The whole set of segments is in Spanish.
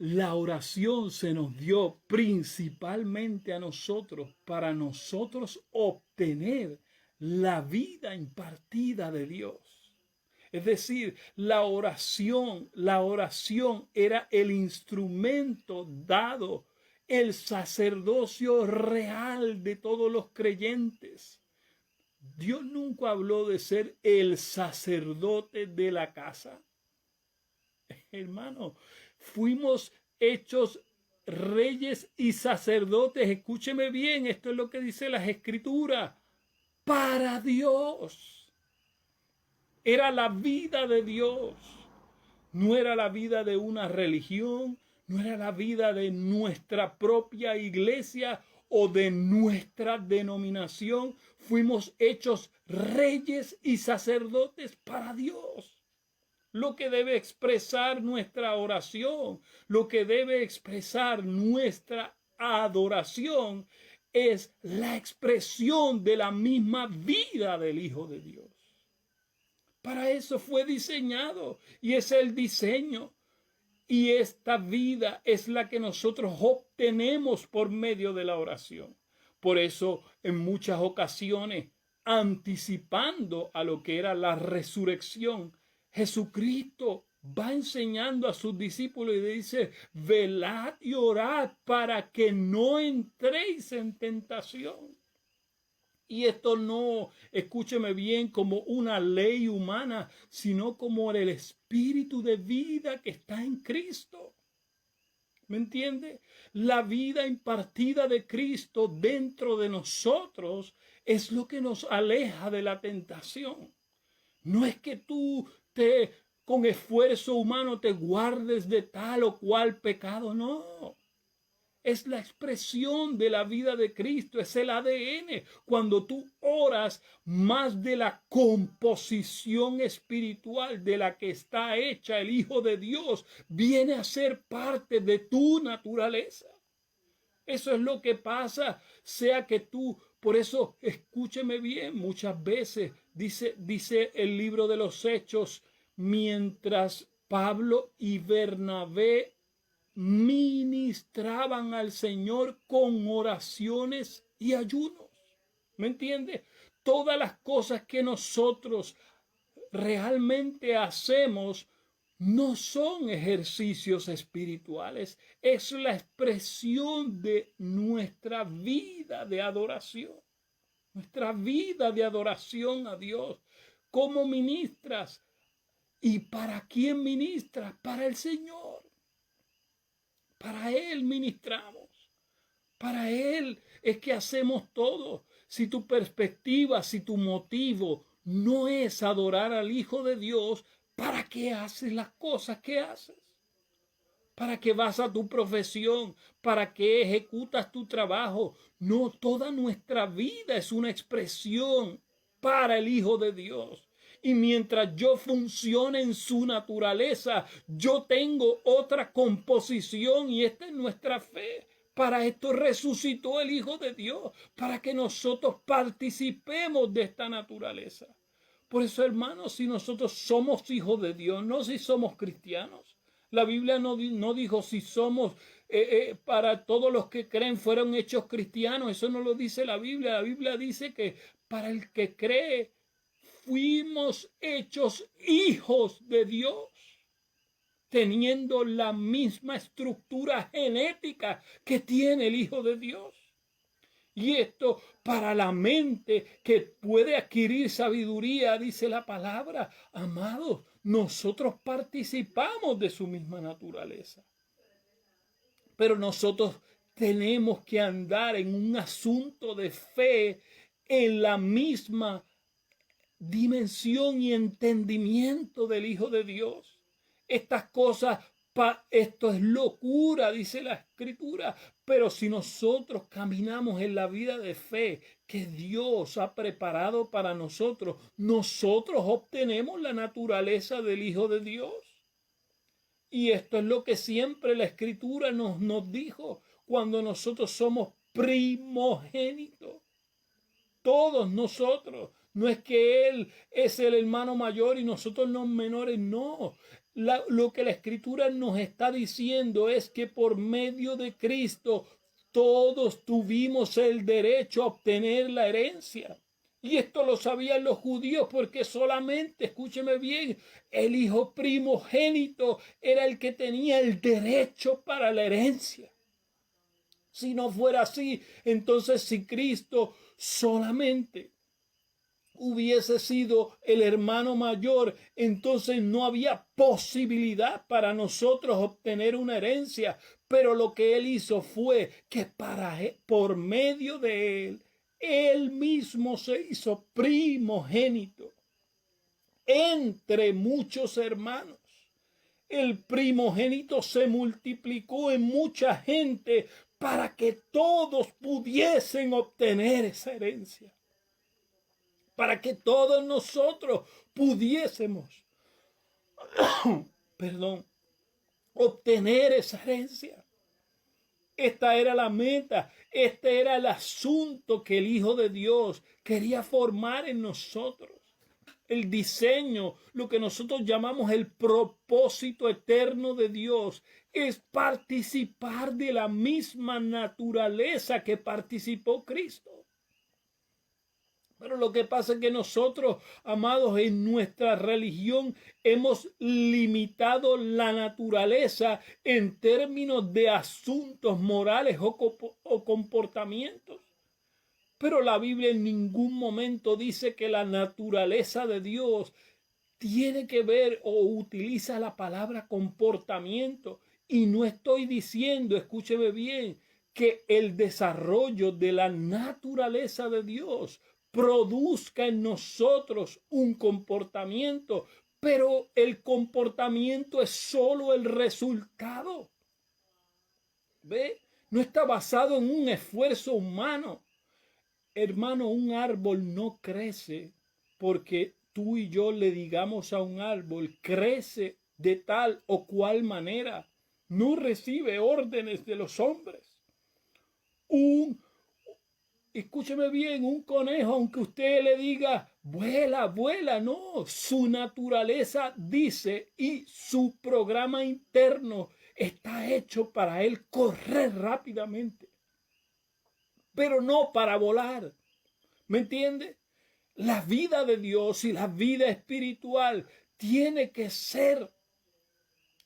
la oración se nos dio principalmente a nosotros para nosotros obtener la vida impartida de Dios. Es decir, la oración era el instrumento dado, el sacerdocio real de todos los creyentes. Dios nunca habló de ser el sacerdote de la casa. Hermano, fuimos hechos reyes y sacerdotes. Escúcheme bien, esto es lo que dice las Escrituras. Para Dios. Era la vida de Dios. No era la vida de una religión, no era la vida de nuestra propia iglesia o de nuestra denominación. Fuimos hechos reyes y sacerdotes para Dios. Lo que debe expresar nuestra oración, lo que debe expresar nuestra adoración es la expresión de la misma vida del Hijo de Dios. Para eso fue diseñado y es el diseño. Y esta vida es la que nosotros obtenemos por medio de la oración. Por eso, en muchas ocasiones, anticipando a lo que era la resurrección, Jesucristo va enseñando a sus discípulos y le dice, velad y orad para que no entréis en tentación. Y esto no, escúcheme bien, como una ley humana, sino como el espíritu de vida que está en Cristo. ¿Me entiende? La vida impartida de Cristo dentro de nosotros es lo que nos aleja de la tentación. No es que tú con esfuerzo humano te guardes de tal o cual pecado, no. Es la expresión de la vida de Cristo, es el ADN. Cuando tú oras, más de la composición espiritual de la que está hecha el Hijo de Dios, viene a ser parte de tu naturaleza. Eso es lo que pasa, sea que tú, por eso escúcheme bien, muchas veces dice el libro de los Hechos, mientras Pablo y Bernabé ministraban al Señor con oraciones y ayunos. ¿Me entiende? Todas las cosas que nosotros realmente hacemos no son ejercicios espirituales, es la expresión de nuestra vida de adoración. Nuestra vida de adoración a Dios. ¿Cómo ministras? ¿Y para quién ministras? Para el Señor. Para Él ministramos. Para Él es que hacemos todo. Si tu perspectiva, si tu motivo no es adorar al Hijo de Dios, ¿para qué haces las cosas que haces? ¿Para qué vas a tu profesión? ¿Para qué ejecutas tu trabajo? No, toda nuestra vida es una expresión para el Hijo de Dios. Y mientras yo funcione en su naturaleza, yo tengo otra composición y esta es nuestra fe. Para esto resucitó el Hijo de Dios, para que nosotros participemos de esta naturaleza. Por eso, hermanos, si nosotros somos hijos de Dios, no si somos cristianos. La Biblia no dijo si somos, para todos los que creen fueron hechos cristianos. Eso no lo dice la Biblia. La Biblia dice que para el que cree fuimos hechos hijos de Dios, teniendo la misma estructura genética que tiene el Hijo de Dios. Y esto para la mente que puede adquirir sabiduría, dice la palabra. Amados, nosotros participamos de su misma naturaleza. Pero nosotros tenemos que andar en un asunto de fe en la misma dimensión y entendimiento del Hijo de Dios. Estas cosas, esto es locura, dice la Escritura, pero si nosotros caminamos en la vida de fe que Dios ha preparado para nosotros, nosotros obtenemos la naturaleza del Hijo de Dios. Y esto es lo que siempre la Escritura nos dijo cuando nosotros somos primogénitos. Todos nosotros. No es que Él es el hermano mayor y nosotros los menores, no. Lo que la Escritura nos está diciendo es que por medio de Cristo todos tuvimos el derecho a obtener la herencia. Y esto lo sabían los judíos porque solamente, escúcheme bien, el hijo primogénito era el que tenía el derecho para la herencia. Si no fuera así, entonces si Cristo solamente hubiese sido el hermano mayor, entonces no había posibilidad para nosotros obtener una herencia. Pero lo que él hizo fue que por medio de él mismo se hizo primogénito entre muchos hermanos. El primogénito se multiplicó en mucha gente para que todos pudiesen obtener esa herencia. Para que todos nosotros pudiésemos, obtener esa herencia. Esta era la meta, este era el asunto que el Hijo de Dios quería formar en nosotros. El diseño, lo que nosotros llamamos el propósito eterno de Dios, es participar de la misma naturaleza que participó Cristo. Pero lo que pasa es que nosotros, amados, en nuestra religión hemos limitado la naturaleza en términos de asuntos morales o comportamientos. Pero la Biblia en ningún momento dice que la naturaleza de Dios tiene que ver o utiliza la palabra comportamiento. Y no estoy diciendo, escúcheme bien, que el desarrollo de la naturaleza de Dios produzca en nosotros un comportamiento, pero el comportamiento es solo el resultado. ¿Ve? No está basado en un esfuerzo humano. Hermano, un árbol no crece porque tú y yo le digamos a un árbol, crece de tal o cual manera. No recibe órdenes de los hombres. Escúcheme bien, un conejo, aunque usted le diga, vuela, vuela, no. Su naturaleza dice y su programa interno está hecho para él correr rápidamente, pero no para volar. ¿Me entiende? La vida de Dios y la vida espiritual tiene que ser,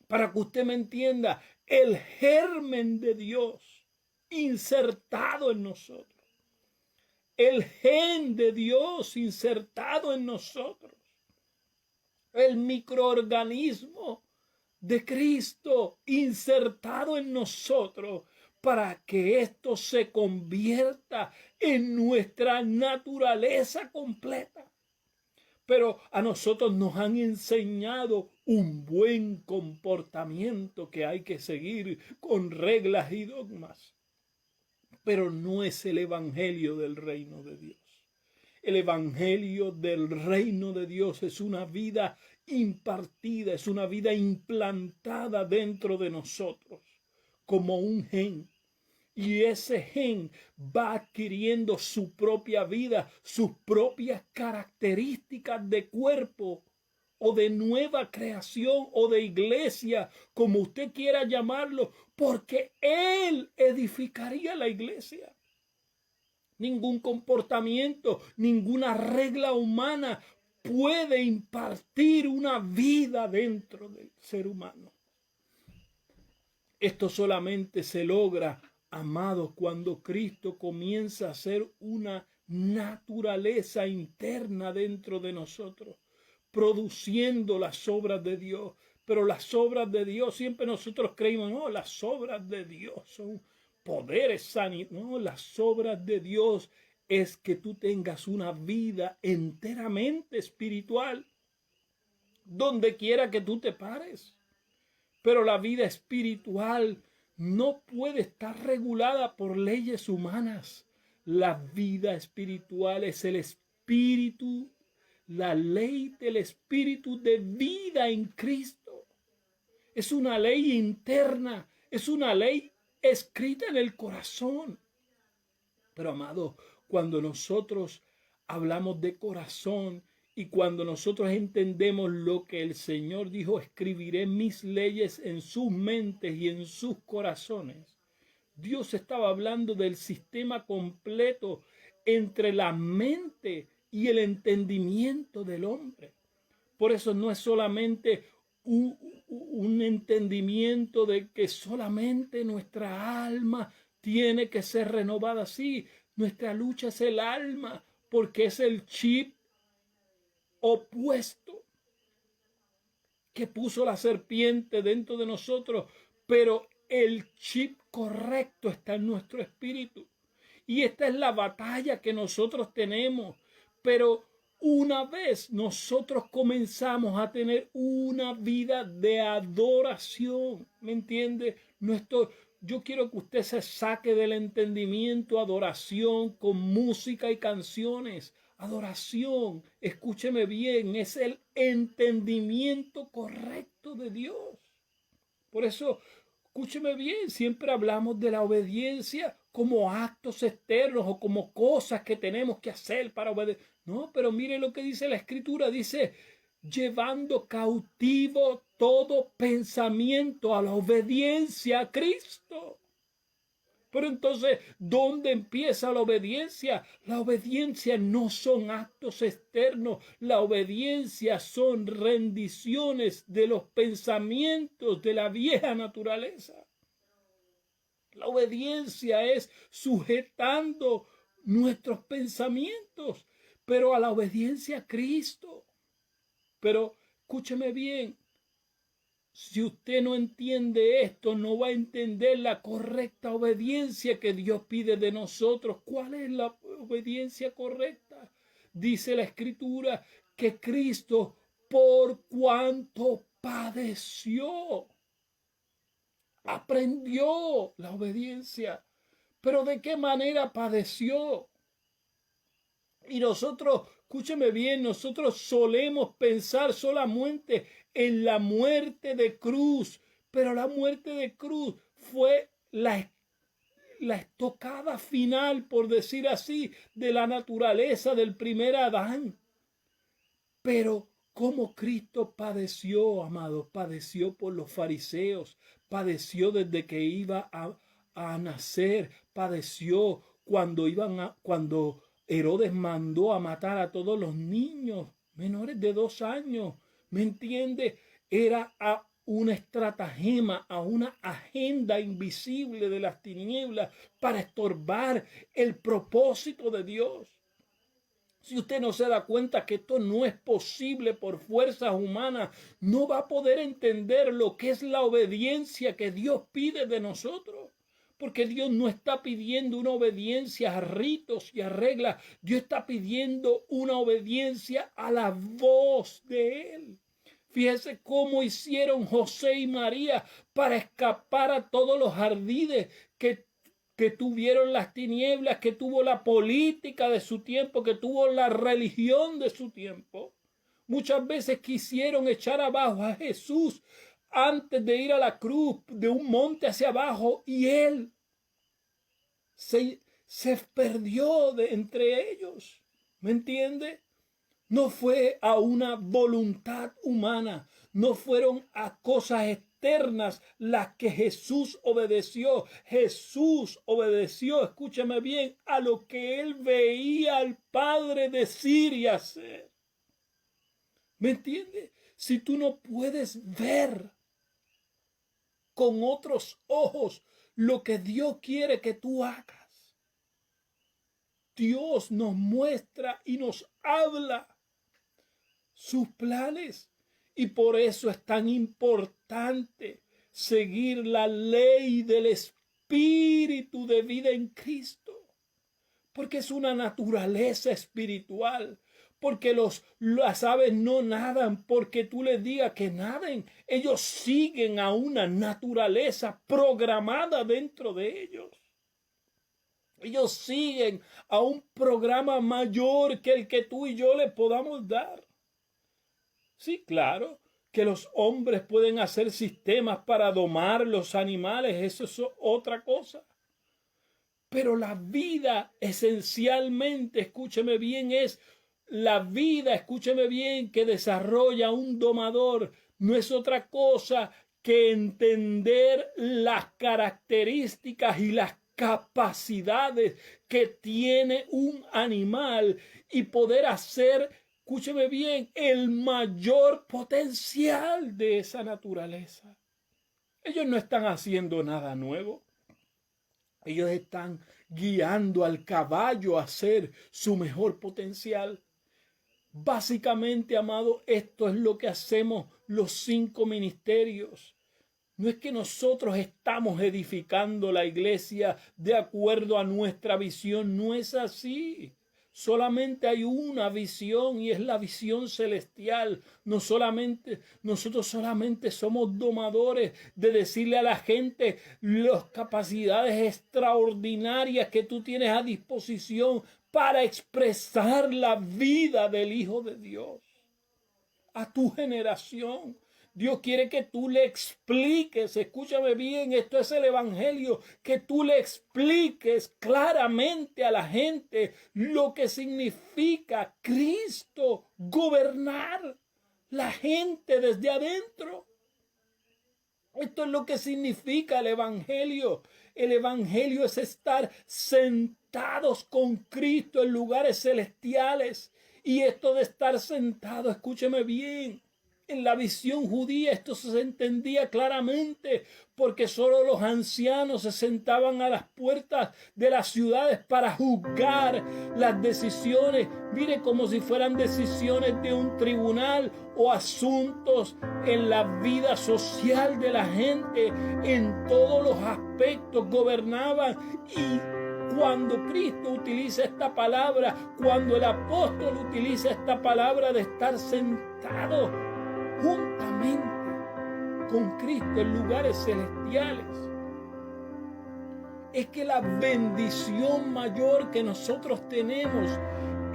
para que usted me entienda, el germen de Dios insertado en nosotros. El gen de Dios insertado en nosotros. El microorganismo de Cristo insertado en nosotros para que esto se convierta en nuestra naturaleza completa. Pero a nosotros nos han enseñado un buen comportamiento que hay que seguir con reglas y dogmas. Pero no es el evangelio del reino de Dios. El evangelio del reino de Dios es una vida impartida, es una vida implantada dentro de nosotros como un gen. Y ese gen va adquiriendo su propia vida, sus propias características de cuerpo o de nueva creación o de iglesia, como usted quiera llamarlo, porque Él edificaría la iglesia. Ningún comportamiento, ninguna regla humana puede impartir una vida dentro del ser humano. Esto solamente se logra, amados, cuando Cristo comienza a ser una naturaleza interna dentro de nosotros, produciendo las obras de Dios. Pero las obras de Dios, siempre nosotros creímos, no, las obras de Dios son poderes sanitarios. No, las obras de Dios es que tú tengas una vida enteramente espiritual, donde quiera que tú te pares. Pero la vida espiritual no puede estar regulada por leyes humanas. La vida espiritual es el espíritu, la ley del espíritu de vida en Cristo. Es una ley interna, es una ley escrita en el corazón. Pero amado, cuando nosotros hablamos de corazón Y cuando nosotros entendemos lo que el Señor dijo, escribiré mis leyes en sus mentes y en sus corazones. Dios estaba hablando del sistema completo entre la mente y el entendimiento del hombre. Por eso no es solamente un entendimiento de que solamente nuestra alma tiene que ser renovada. Sí, nuestra lucha es el alma, porque es el chip opuesto que puso la serpiente dentro de nosotros, pero el chip correcto está en nuestro espíritu. Y esta es la batalla que nosotros tenemos. Pero una vez nosotros comenzamos a tener una vida de adoración, ¿me entiende? Yo quiero que usted se saque del entendimiento adoración con música y canciones. Adoración, escúcheme bien, es el entendimiento correcto de Dios. Por eso, escúcheme bien, siempre hablamos de la obediencia como actos externos o como cosas que tenemos que hacer para obedecer. No, pero mire lo que dice la Escritura, dice, llevando cautivo todo pensamiento a la obediencia a Cristo. Pero entonces, ¿dónde empieza la obediencia? La obediencia no son actos externos, la obediencia son rendiciones de los pensamientos de la vieja naturaleza. La obediencia es sujetando nuestros pensamientos, pero a la obediencia a Cristo. Pero escúcheme bien, si usted no entiende esto, no va a entender la correcta obediencia que Dios pide de nosotros. ¿Cuál es la obediencia correcta? Dice la Escritura que Cristo, por cuanto padeció, aprendió la obediencia. Pero ¿de qué manera padeció? Y nosotros, escúcheme bien, nosotros solemos pensar solamente en la muerte de cruz, pero la muerte de cruz fue la estocada final, por decir así, de la naturaleza del primer Adán. Pero cómo Cristo padeció, amados, padeció por los fariseos, padeció desde que iba a nacer, padeció cuando Herodes mandó a matar a todos los niños menores de 2 años. ¿Me entiende? Era a una estratagema, a una agenda invisible de las tinieblas para estorbar el propósito de Dios. Si usted no se da cuenta que esto no es posible por fuerzas humanas, no va a poder entender lo que es la obediencia que Dios pide de nosotros. Porque Dios no está pidiendo una obediencia a ritos y a reglas. Dios está pidiendo una obediencia a la voz de Él. Fíjese cómo hicieron José y María para escapar a todos los ardides que tuvieron las tinieblas, que tuvo la política de su tiempo, que tuvo la religión de su tiempo. Muchas veces quisieron echar abajo a Jesús antes de ir a la cruz, de un monte hacia abajo, y él se perdió de entre ellos. ¿Me entiende? No fue a una voluntad humana, no fueron a cosas externas las que Jesús obedeció. Jesús obedeció, escúchame bien, a lo que él veía al Padre decir y hacer. ¿Me entiende? Si tú no puedes ver con otros ojos lo que Dios quiere que tú hagas, Dios nos muestra y nos habla sus planes. Y por eso es tan importante seguir la ley del Espíritu de vida en Cristo. Porque es una naturaleza espiritual. Porque las aves no nadan porque tú les digas que naden. Ellos siguen a una naturaleza programada dentro de ellos. Ellos siguen a un programa mayor que el que tú y yo les podamos dar. Sí, claro, que los hombres pueden hacer sistemas para domar los animales, eso es otra cosa. Pero la vida esencialmente, escúcheme bien, es la vida, escúcheme bien, que desarrolla un domador no es otra cosa que entender las características y las capacidades que tiene un animal y poder hacer, escúcheme bien, el mayor potencial de esa naturaleza. Ellos no están haciendo nada nuevo. Ellos están guiando al caballo a hacer su mejor potencial. Básicamente, amado, esto es lo que hacemos los 5 ministerios. No es que nosotros estamos edificando la iglesia de acuerdo a nuestra visión, no es así. Solamente hay una visión y es la visión celestial. Nosotros solamente somos domadores de decirle a la gente las capacidades extraordinarias que tú tienes a disposición para expresar la vida del Hijo de Dios a tu generación. Dios quiere que tú le expliques, escúchame bien, esto es el evangelio, que tú le expliques claramente a la gente lo que significa Cristo gobernar la gente desde adentro. Esto es lo que significa el evangelio. El evangelio es estar sentados con Cristo en lugares celestiales. Y esto de estar sentado, escúcheme bien, en la visión judía esto se entendía claramente porque solo los ancianos se sentaban a las puertas de las ciudades para juzgar las decisiones, mire, como si fueran decisiones de un tribunal o asuntos en la vida social de la gente, en todos los aspectos gobernaban. Y cuando Cristo utiliza esta palabra, cuando el apóstol utiliza esta palabra de estar sentado juntamente con Cristo en lugares celestiales, es que la bendición mayor que nosotros tenemos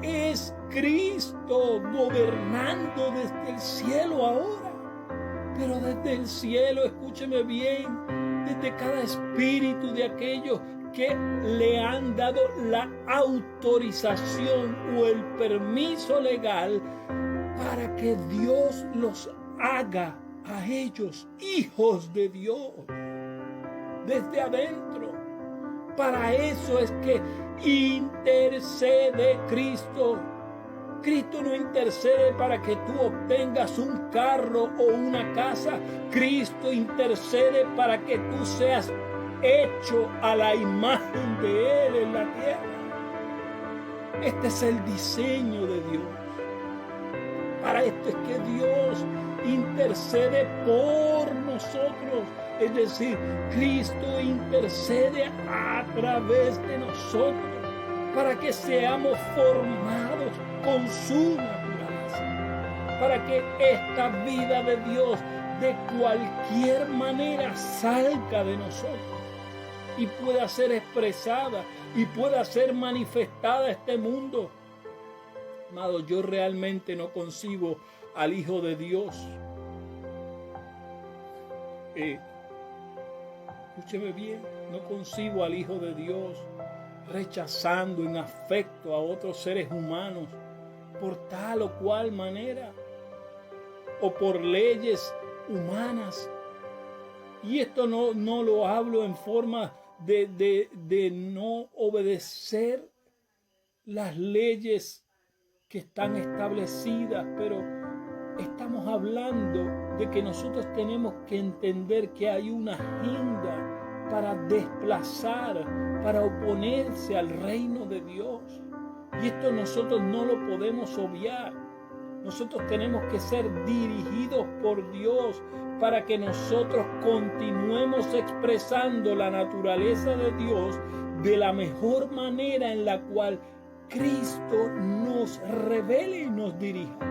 es Cristo gobernando desde el cielo ahora. Pero desde el cielo, escúcheme bien, desde cada espíritu de aquellos que le han dado la autorización o el permiso legal para que Dios los haga a ellos hijos de Dios desde adentro. Para eso es que intercede Cristo. Cristo no intercede para que tú obtengas un carro o una casa. Cristo intercede para que tú seas hecho a la imagen de Él en la tierra. Este es el diseño de Dios. Para esto es que Dios intercede por nosotros. Es decir, Cristo intercede a través de nosotros para que seamos formados con su naturaleza. Para que esta vida de Dios de cualquier manera salga de nosotros y pueda ser expresada y pueda ser manifestada a este mundo. Amado, yo realmente no concibo al Hijo de Dios. Escúcheme bien, no concibo al Hijo de Dios rechazando en afecto a otros seres humanos por tal o cual manera o por leyes humanas. Y esto no lo hablo en forma de no obedecer las leyes que están establecidas, pero estamos hablando de que nosotros tenemos que entender que hay una agenda para desplazar, para oponerse al reino de Dios. Y esto nosotros no lo podemos obviar. Nosotros tenemos que ser dirigidos por Dios para que nosotros continuemos expresando la naturaleza de Dios de la mejor manera en la cual Cristo nos revele y nos dirija.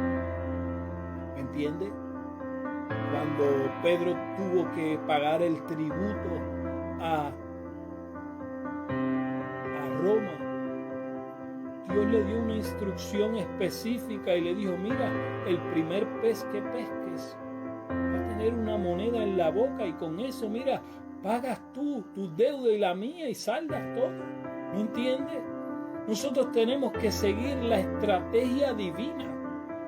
¿Me entiende? Cuando Pedro tuvo que pagar el tributo a Roma, Dios le dio una instrucción específica y le dijo: mira, el primer pez que pesques va a tener una moneda en la boca y con eso, mira, pagas tú tu deuda y la mía y saldas todo. ¿Me entiendes? Nosotros tenemos que seguir la estrategia divina.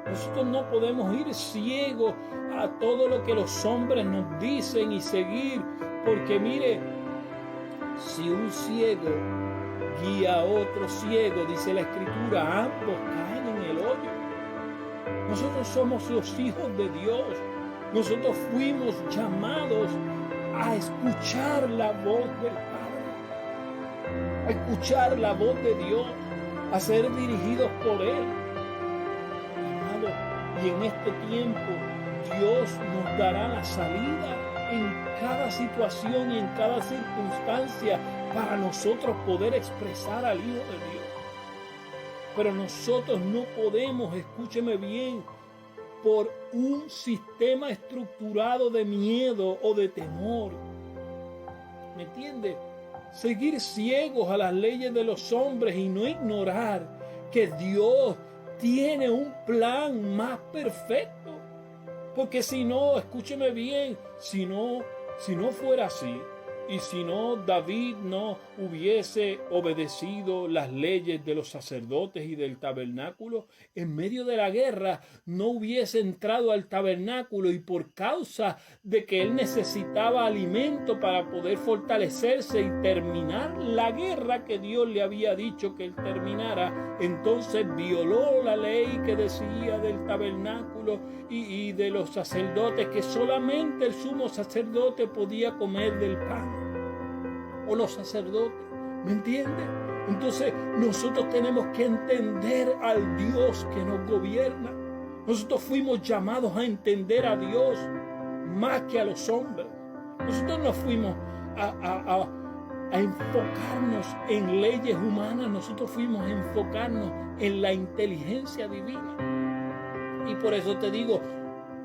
Nosotros no podemos ir ciegos a todo lo que los hombres nos dicen y seguir, porque mire, si un ciego guía a otro ciego, dice la Escritura, ambos caen en el hoyo. Nosotros somos los hijos de Dios. Nosotros fuimos llamados a escuchar la voz del Padre, a escuchar la voz de Dios, a ser dirigidos por Él. Y en este tiempo Dios nos dará la salida en cada situación y en cada circunstancia para nosotros poder expresar al Hijo de Dios. Pero nosotros no podemos, escúcheme bien, por un sistema estructurado de miedo o de temor, ¿me entiende? Seguir ciegos a las leyes de los hombres y no ignorar que Dios tiene un plan más perfecto. Porque si no, escúcheme bien, si no fuera así, y si no, David no hubiese obedecido las leyes de los sacerdotes y del tabernáculo, en medio de la guerra no hubiese entrado al tabernáculo, y por causa de que él necesitaba alimento para poder fortalecerse y terminar la guerra que Dios le había dicho que él terminara, entonces violó la ley que decía del tabernáculo y de los sacerdotes, que solamente el sumo sacerdote podía comer del pan, o los sacerdotes, ¿me entiende? Entonces nosotros tenemos que entender al Dios que nos gobierna. Nosotros fuimos llamados a entender a Dios más que a los hombres. Nosotros no fuimos a enfocarnos en leyes humanas, nosotros fuimos a enfocarnos en la inteligencia divina. Y por eso te digo,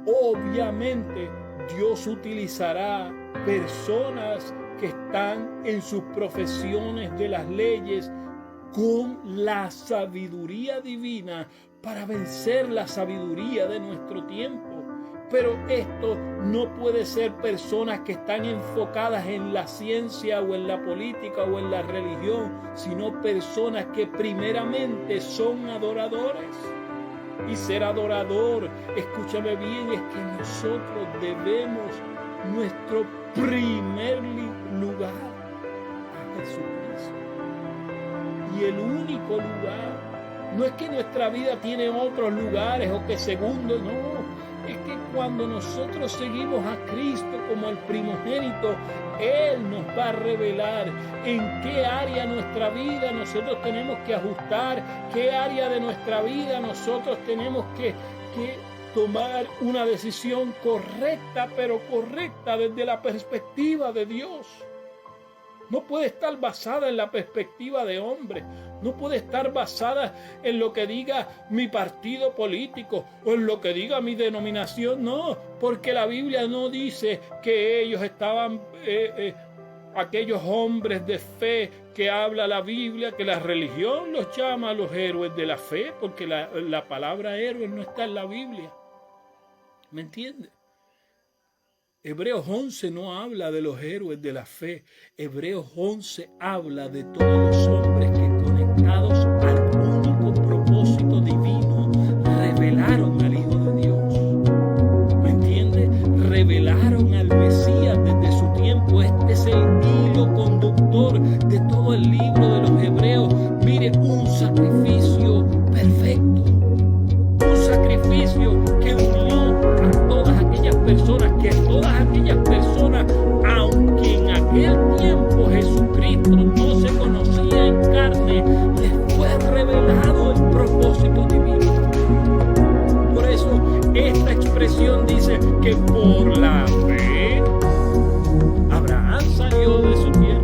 obviamente Dios utilizará personas que están en sus profesiones de las leyes con la sabiduría divina para vencer la sabiduría de nuestro tiempo. Pero esto no puede ser personas que están enfocadas en la ciencia o en la política o en la religión, sino personas que primeramente son adoradores. Y ser adorador, escúchame bien, es que nosotros debemos nuestro primer lugar a Jesucristo. Y el único lugar, no es que nuestra vida tiene otros lugares o que segundo, no. Es que cuando nosotros seguimos a Cristo como el primogénito, Él nos va a revelar en qué área de nuestra vida nosotros tenemos que ajustar, qué área de nuestra vida nosotros tenemos que tomar una decisión correcta, pero correcta desde la perspectiva de Dios. No puede estar basada en la perspectiva de hombre. No puede estar basada en lo que diga mi partido político o en lo que diga mi denominación. No, porque la Biblia no dice que ellos estaban, aquellos hombres de fe que habla la Biblia, que la religión los llama a los héroes de la fe, porque la palabra héroe no está en la Biblia. ¿Me entiendes? Hebreos 11 no habla de los héroes de la fe. Hebreos 11 habla de todos los hombres que, conectados al único propósito divino, revelaron al Hijo de Dios. ¿Me entiendes? Revelaron al Mesías desde su tiempo. Este es el hilo conductor de todo el libro de los Hebreos. Mire, un sacrificio perfecto. Un sacrificio que unió a todas aquellas personas, aunque en aquel tiempo Jesucristo no se conocía en carne, les fue revelado el propósito divino. Por eso esta expresión dice que por la fe Abraham salió de su tierra.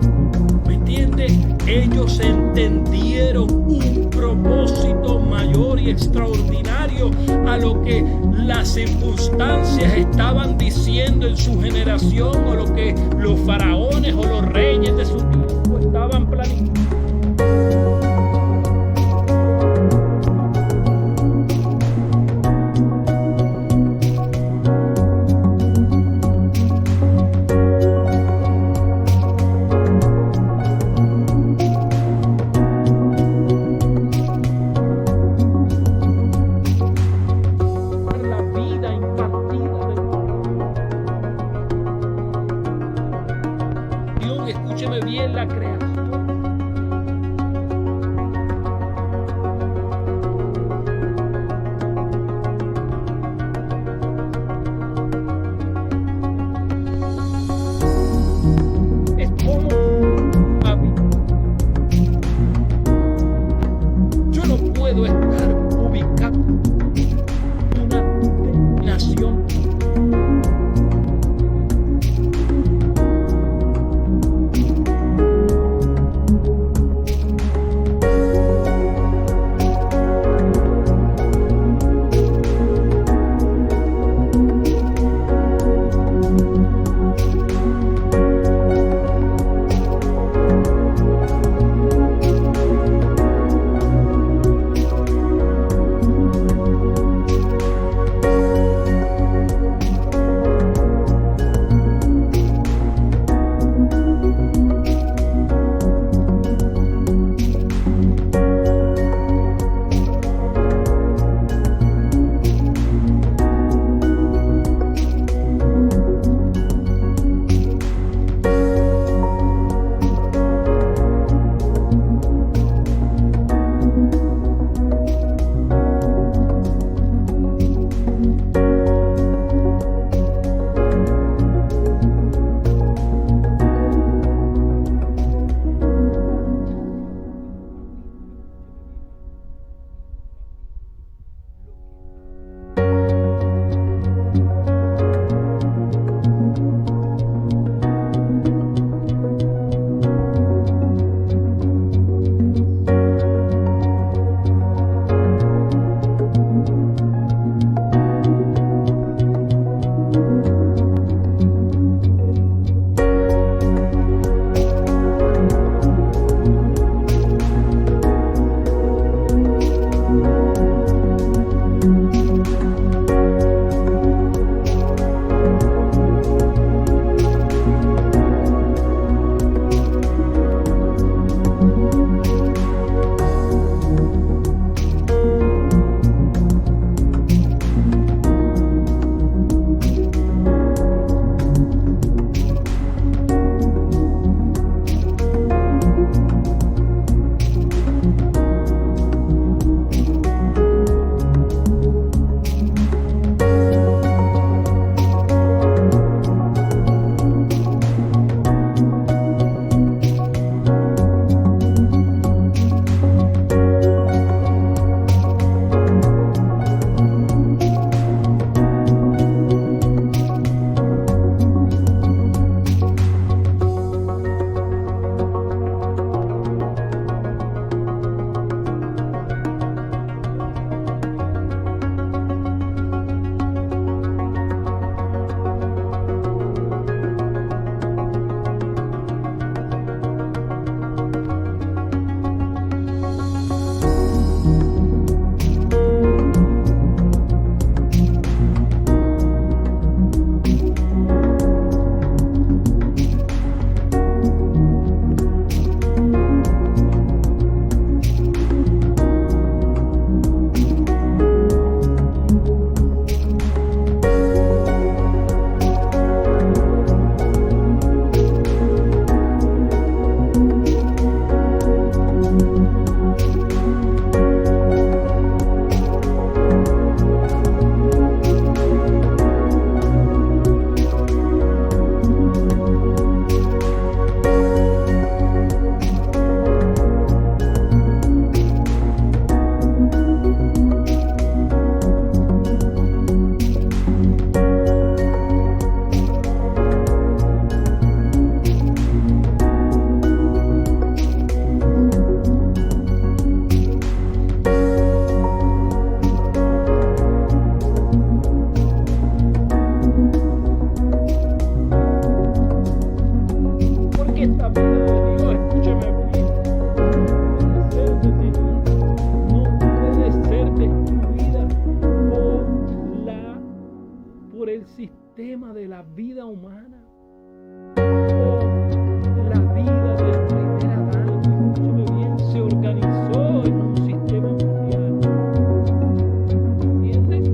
¿Me entiende? Ellos entendieron un propósito mayor y extraordinario a lo que las circunstancias estaban diciendo en su generación, o lo que los faraones o los reyes de su tiempo estaban planificando. creación, escúcheme bien, la creación es como yo no puedo estar ubicado en una nación. sistema de la vida humana. La vida del primer Adán, escúchame bien, se organizó en un sistema mundial. ¿Entiendes?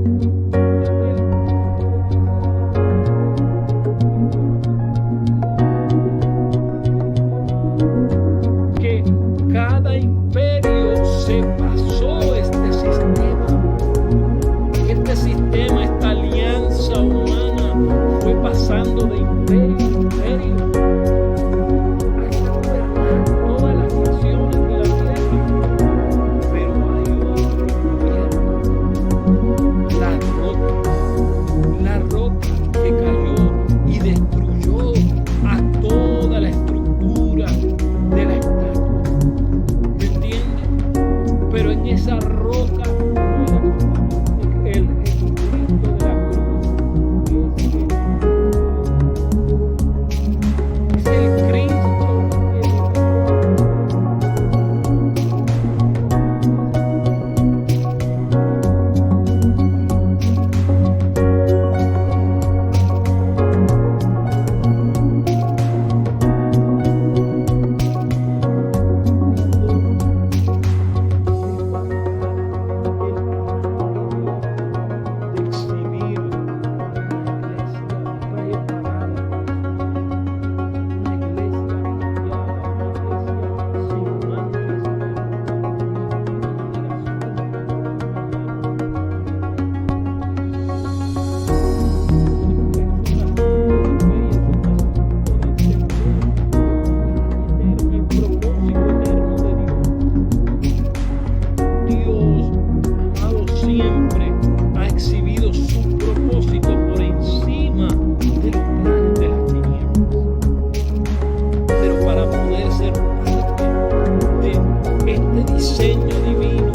diseño divino,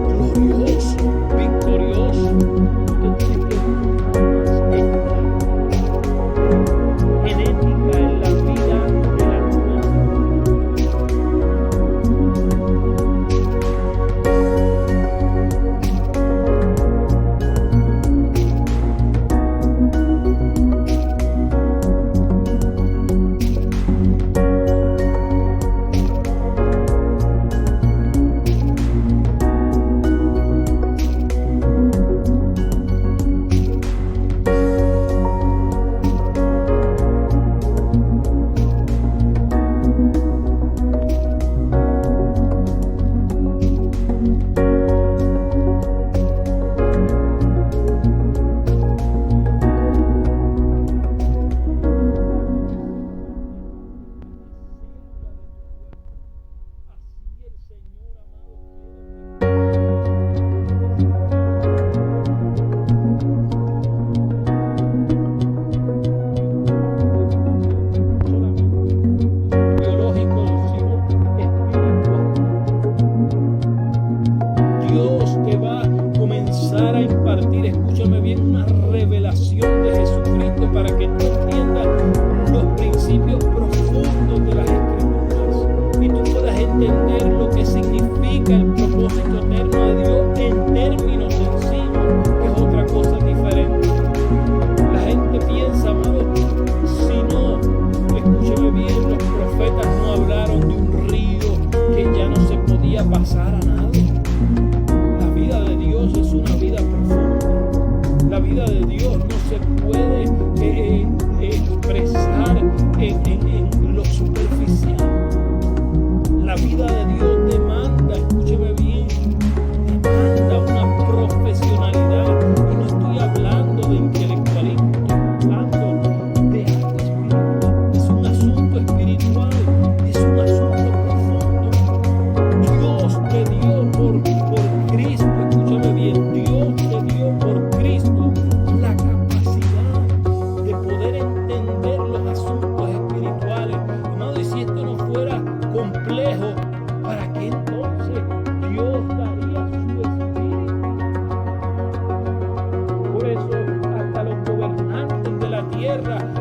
glorioso, victorioso. Usted tiene que buscar más genética en la vida de la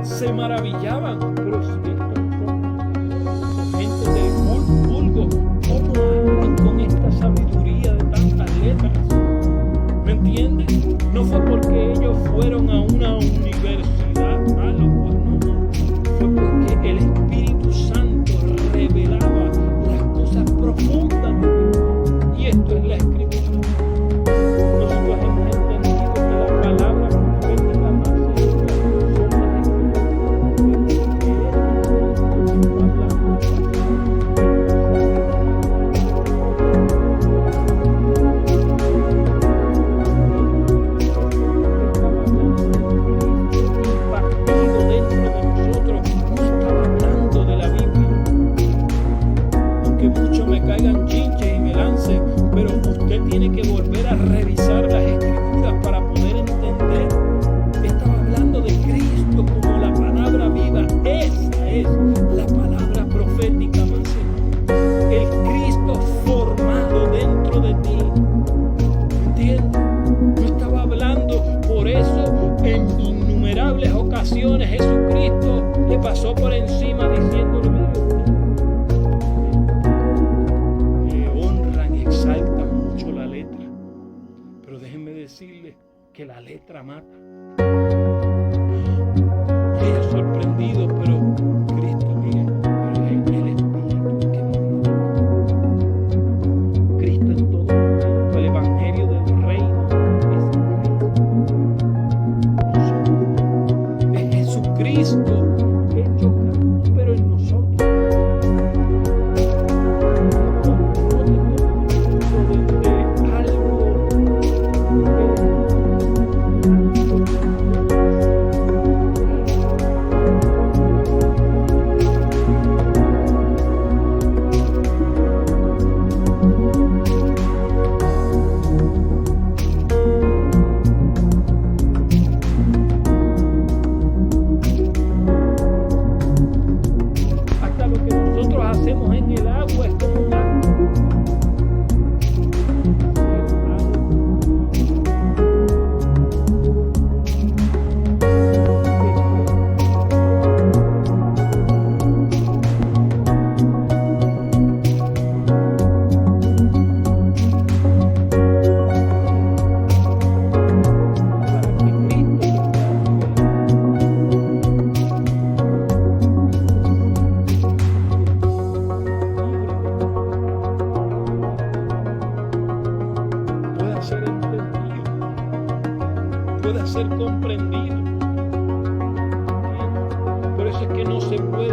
se maravillaban, pero si estos son gente del vulgo, ¿cómo hablan con esta sabiduría de tantas letras? ¿Me entiendes? No fue porque ellos fueron a una universidad, malo, pues no, fue porque el Espíritu Santo revelaba las cosas profundas de Dios, y esto es la Escritura. Nosotros hemos entendido que la palabra profética más segura son las impartido dentro de nosotros. No estaba hablando de la Biblia, aunque muchos me caigan chinches y me lancen, pero usted tiene que volver a revisar las Escrituras para poder entender. Estaba hablando de Cristo como la palabra viva. Esa es la palabra profética más segura. El Cristo formado dentro de ti. ¿Entiendes? No estaba hablando. Por eso en innumerables ocasiones Jesucristo le pasó por encima diciéndole: decirles que la letra mata. Y ellos sorprendidos, pero Cristo, mire, pero es el Espíritu que vive. Cristo en todo momento, el Evangelio del Reino es Jesucristo hecho carne, pero en nosotros. Hasta lo que nosotros hacemos en el agua es como un acto.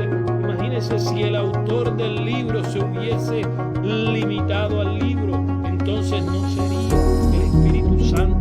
imagínese si el autor del libro se hubiese limitado al libro, entonces no sería el Espíritu Santo